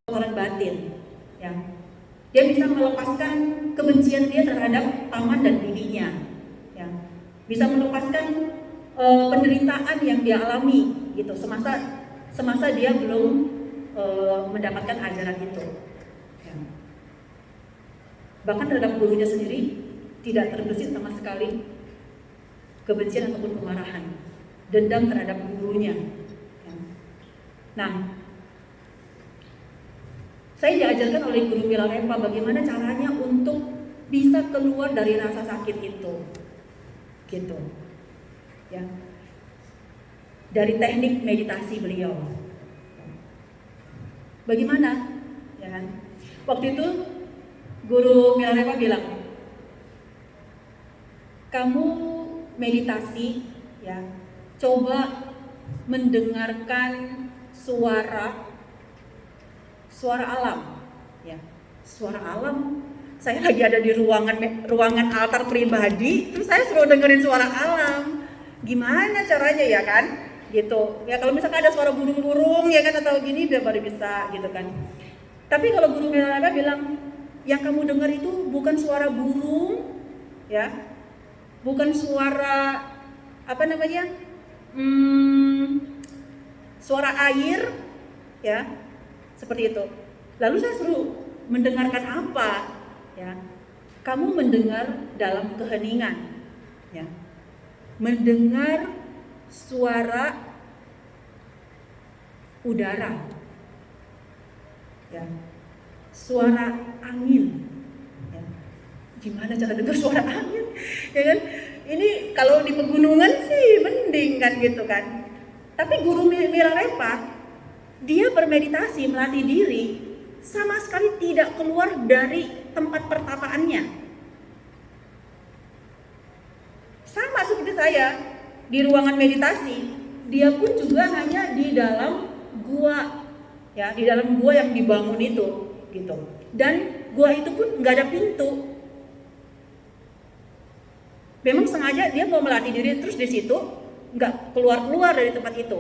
kotoran batin, ya. Dia bisa melepaskan kebencian dia terhadap paman dan bibinya, ya. Bisa melepaskan penderitaan yang dia alami, gitu. Semasa dia belum mendapatkan ajaran itu. Ya. Bahkan terhadap gurunya sendiri tidak terbesit sama sekali kebencian ataupun kemarahan, dendam terhadap gurunya. Ya. Nah, saya diajarkan oleh guru Milarepa bagaimana caranya untuk bisa keluar dari rasa sakit itu, gitu, ya. Dari teknik meditasi beliau, bagaimana, ya kan? Waktu itu guru Milarepa bilang, kamu meditasi, ya, coba mendengarkan suara alam, ya. Suara alam. Saya lagi ada di ruangan altar pribadi, terus saya suruh dengerin suara alam. Gimana caranya, ya kan? Gitu. Ya kalau misalkan ada suara burung-burung, ya kan, atau gini, biar baru bisa, gitu kan. Tapi kalau guru Milarepa bilang, yang kamu dengar itu bukan suara burung, ya, bukan suara apa namanya, suara air, ya, seperti itu. Lalu saya suruh mendengarkan apa, ya? Kamu mendengar dalam keheningan, ya. Mendengar suara udara, ya. Suara angin, ya. Gimana cara dengar suara angin, ya kan? Ini kalau di pegunungan sih mending kan, gitu kan. Tapi guru Milarepa, dia bermeditasi, melatih diri, sama sekali tidak keluar dari tempat pertapaannya. Sama seperti saya, di ruangan meditasi, dia pun juga hanya di dalam gua, ya, di dalam gua yang dibangun itu, gitu. Dan gua itu pun nggak ada pintu. Memang sengaja dia mau melatih diri terus di situ, nggak keluar dari tempat itu,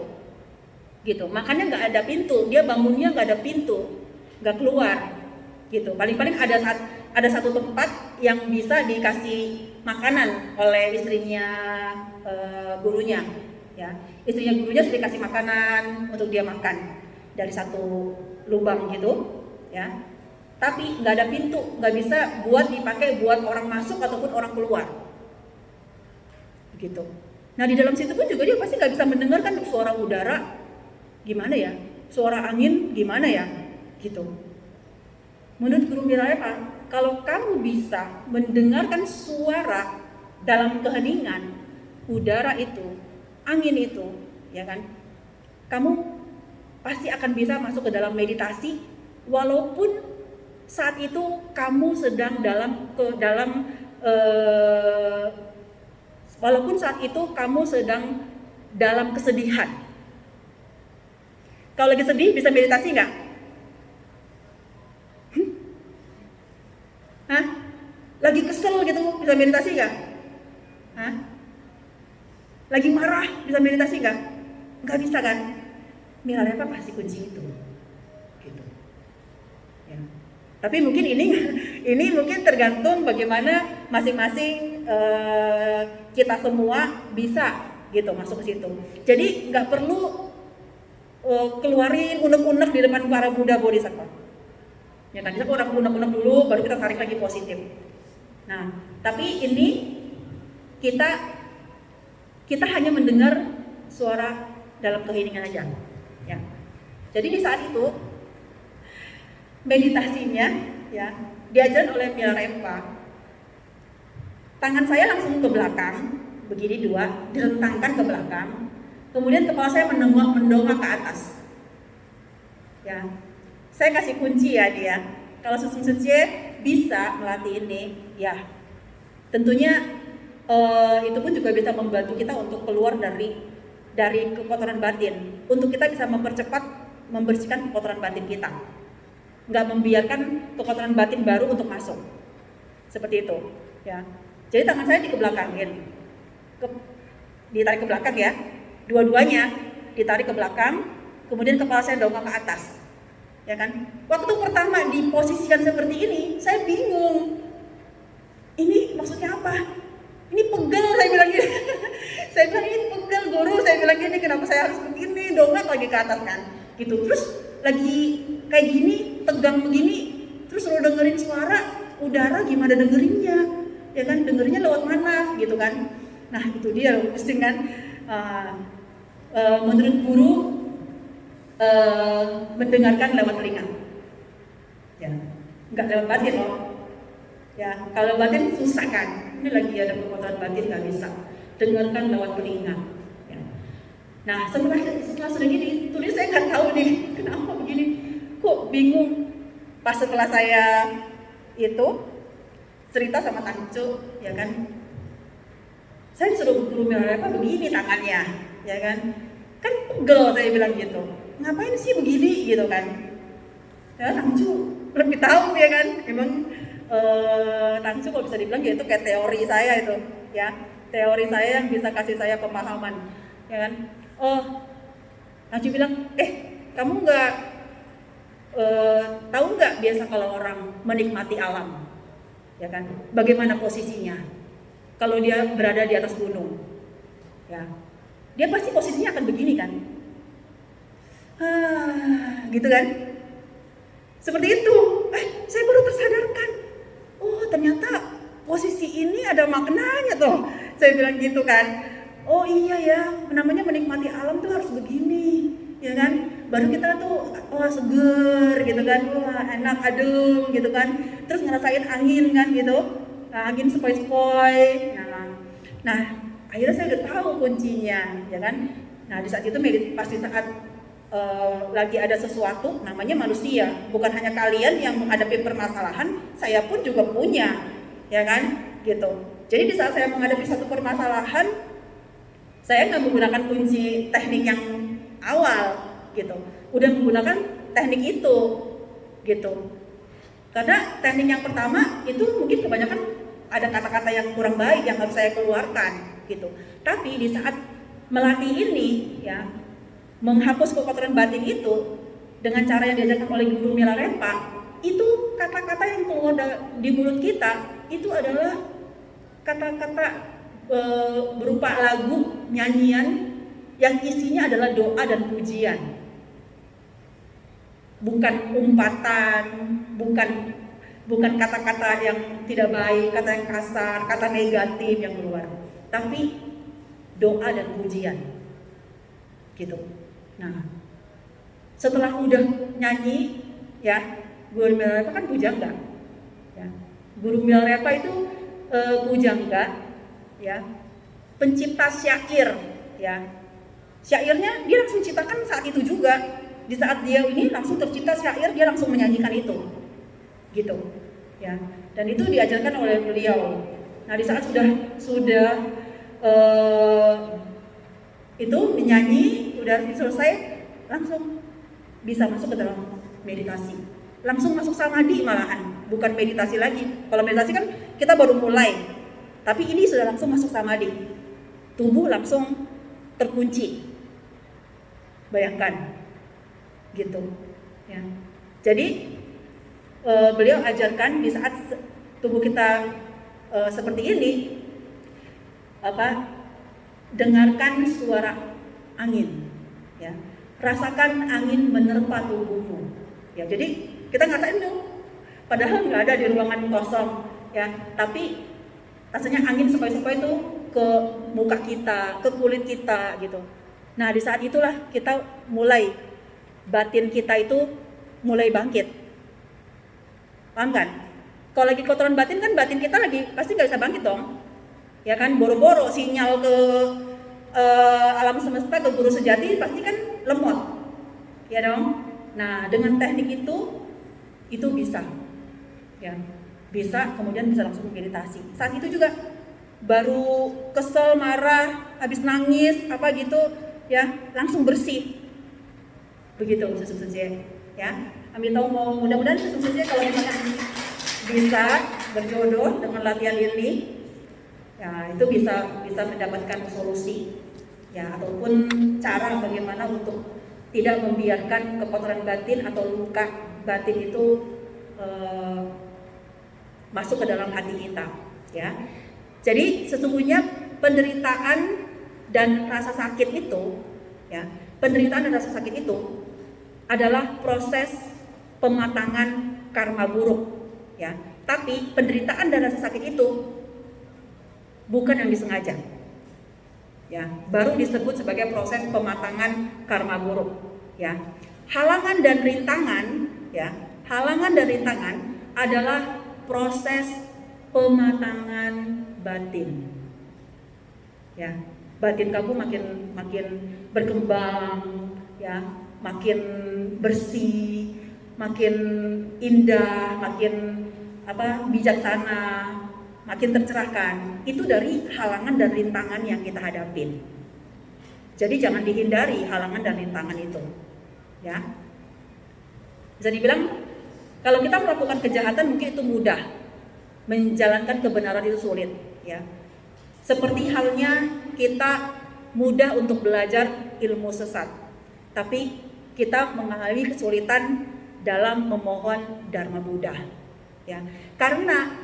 gitu. Makanya nggak ada pintu, dia bangunnya nggak ada pintu, nggak keluar, gitu. Paling-paling ada satu tempat yang bisa dikasih makanan oleh istrinya gurunya, ya. Istrinya gurunya sudah dikasih makanan untuk dia makan dari satu lubang gitu, ya. Tapi nggak ada pintu, nggak bisa buat dipakai buat orang masuk ataupun orang keluar, gitu. Nah di dalam situ pun juga dia pasti nggak bisa mendengarkan suara udara, gimana ya, suara angin gimana ya, gitu. Menurut guru Milarepa, kalau kamu bisa mendengarkan suara dalam keheningan, udara itu, angin itu, ya kan, kamu pasti akan bisa masuk ke dalam meditasi, walaupun saat itu kamu sedang walaupun saat itu kamu sedang dalam kesedihan. Kalau lagi sedih bisa meditasi nggak? Hah? Lagi kesel gitu bisa meditasi nggak? Hah? Lagi marah bisa meditasi nggak? Nggak bisa kan? Milarepa pasti kunci itu, gitu. Ya. Tapi mungkin ini mungkin tergantung bagaimana masing-masing kita semua bisa, gitu, masuk ke situ. Jadi nggak perlu keluarin unek-unek di depan para Buddha Bodhisattva. Ya kan, kita orang unek-unek dulu, baru kita tarik lagi positif. Nah, tapi ini kita hanya mendengar suara dalam keheningan aja, ya. Jadi di saat itu meditasinya, ya, diajar oleh Milarepa. Tangan saya langsung ke belakang, begini dua, direntangkan ke belakang. Kemudian kepala saya mendongak ke atas. Ya, saya kasih kunci ya dia. Kalau Susun Suci bisa melatih ini, ya, tentunya itu pun juga bisa membantu kita untuk keluar dari kekotoran batin, untuk kita bisa membersihkan kekotoran batin kita, nggak membiarkan kekotoran batin baru untuk masuk, seperti itu, ya. Jadi tangan saya dikebelakangin, ditarik ke belakang, ya, dua-duanya ditarik ke belakang, kemudian kepala saya dongak ke atas, ya kan? Waktu pertama diposisikan seperti ini, saya bingung. Ini maksudnya apa? Ini pegel, saya bilang gini. Saya bilang ini pegel guru, saya bilang gini, kenapa saya harus begini? Dongak lagi ke atas kan, gitu. Terus lagi kayak gini, tegang begini, terus lo dengerin suara udara gimana dengerinnya, ya kan? Dengerinnya lewat mana, gitu kan? Nah itu dia pusing kan. Menurut guru mendengarkan lewat telinga, ya, nggak lewat batin loh. Ya, kalau batin susah kan. Ini lagi ada kekuatan batin nggak bisa. Dengarkan lewat telinga. Ya. Nah, setelah sudah gini, tulis saya nggak tahu nih kenapa begini. Kok bingung. Pas setelah saya itu cerita sama Tangcu, ya kan. Saya disuruh guru apa begini tangannya, ya kan. Kan pegel saya bilang gitu. Ngapain sih begini gitu kan. Ya, Tangcu lebih tahu ya kan. Emang Tangcu kalau bisa dibilang ya itu kayak teori saya itu, ya teori saya yang bisa kasih saya pemahaman, ya kan. Tangcu bilang, kamu nggak tahu nggak biasa kalau orang menikmati alam, ya kan, bagaimana posisinya kalau dia berada di atas gunung, ya dia pasti posisinya akan begini kan, gitu kan, seperti itu. Saya baru tersadarkan. Oh ternyata posisi ini ada maknanya tuh. Saya bilang gitu kan. Oh iya ya, namanya menikmati alam tuh harus begini, ya kan. Baru kita tuh wah seger gitu kan, wah enak adem gitu kan. Terus ngerasain angin kan gitu, angin sepoi-sepoi. Nah akhirnya saya udah tahu kuncinya, ya kan. Nah di saat itu pasti saat lagi ada sesuatu, namanya manusia, bukan hanya kalian yang menghadapi permasalahan, saya pun juga punya, ya kan, gitu. Jadi di saat saya menghadapi satu permasalahan, saya nggak menggunakan kunci teknik yang awal, gitu. Udah menggunakan teknik itu, gitu. Karena teknik yang pertama itu mungkin kebanyakan ada kata-kata yang kurang baik yang harus saya keluarkan, gitu. Tapi di saat melatih ini, ya, menghapus kekotoran batin itu dengan cara yang diajarkan oleh guru Milarepa, itu kata-kata yang keluar di mulut kita itu adalah kata-kata berupa lagu, nyanyian yang isinya adalah doa dan pujian, bukan umpatan, bukan kata-kata yang tidak baik, kata yang kasar, kata negatif yang keluar, tapi doa dan pujian, gitu. Nah, setelah udah nyanyi, ya, guru Milarepa kan pujangga, ya. Guru Milarepa itu pujangga, ya, pencipta syair, ya. Syairnya dia langsung ciptakan saat itu juga. Di saat dia ini langsung tercipta syair, dia langsung menyanyikan itu, gitu, ya. Dan itu diajarkan oleh beliau. Nah, di saat sudah itu menyanyi, udah selesai, langsung bisa masuk ke dalam meditasi, langsung masuk samadhi malahan, bukan meditasi lagi. Kalau meditasi kan kita baru mulai, tapi ini sudah langsung masuk samadhi, tubuh langsung terkunci, bayangkan, gitu, ya. Jadi beliau ajarkan di saat tubuh kita seperti ini, dengarkan suara angin, ya. Rasakan angin menerpa tubuhmu, ya. Jadi kita ngerasain tuh, padahal nggak ada di ruangan kosong, ya. Tapi rasanya angin sepoi-sepoi itu ke muka kita, ke kulit kita, gitu. Nah di saat itulah kita mulai, batin kita itu mulai bangkit, paham kan? Kalau lagi kotoran batin kan batin kita lagi pasti nggak bisa bangkit dong. Ya kan, boro-boro sinyal ke alam semesta, ke guru sejati pasti kan lemot, ya dong. Nah dengan teknik itu bisa, ya, bisa, kemudian bisa langsung meditasi. Saat itu juga baru kesel, marah, habis nangis apa gitu, ya, langsung bersih, begitu Susung Suje, ya. Ambil tahu mau, mudah-mudahan Susung Suje kalau misalkan bisa berjodoh dengan latihan ini, ya itu bisa mendapatkan solusi, ya, ataupun cara bagaimana untuk tidak membiarkan kekotoran batin atau luka batin itu masuk ke dalam hati kita, ya. Jadi sesungguhnya penderitaan dan rasa sakit itu, ya, penderitaan dan rasa sakit itu adalah proses pematangan karma buruk, ya. Tapi penderitaan dan rasa sakit itu bukan yang disengaja, ya. Baru disebut sebagai proses pematangan karma buruk, ya. Halangan dan rintangan, ya. Halangan dan rintangan adalah proses pematangan batin, ya. Batin kamu makin berkembang, ya, makin bersih, makin indah, makin bijaksana, makin tercerahkan. Itu dari halangan dan rintangan yang kita hadapin. Jadi jangan dihindari halangan dan rintangan itu, ya. Bisa dibilang kalau kita melakukan kejahatan mungkin itu mudah, menjalankan kebenaran itu sulit, ya. Seperti halnya kita mudah untuk belajar ilmu sesat, tapi kita mengalami kesulitan dalam memohon Dharma Buddha, ya. Karena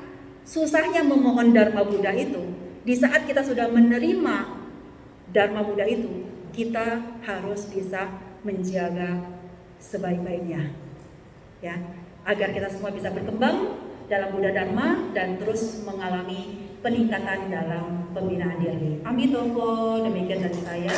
susahnya memohon Dharma Buddha itu, di saat kita sudah menerima Dharma Buddha itu, kita harus bisa menjaga sebaik-baiknya, ya, agar kita semua bisa berkembang dalam Buddha Dharma dan terus mengalami peningkatan dalam pembinaan diri. Amitofo, demikian dari saya.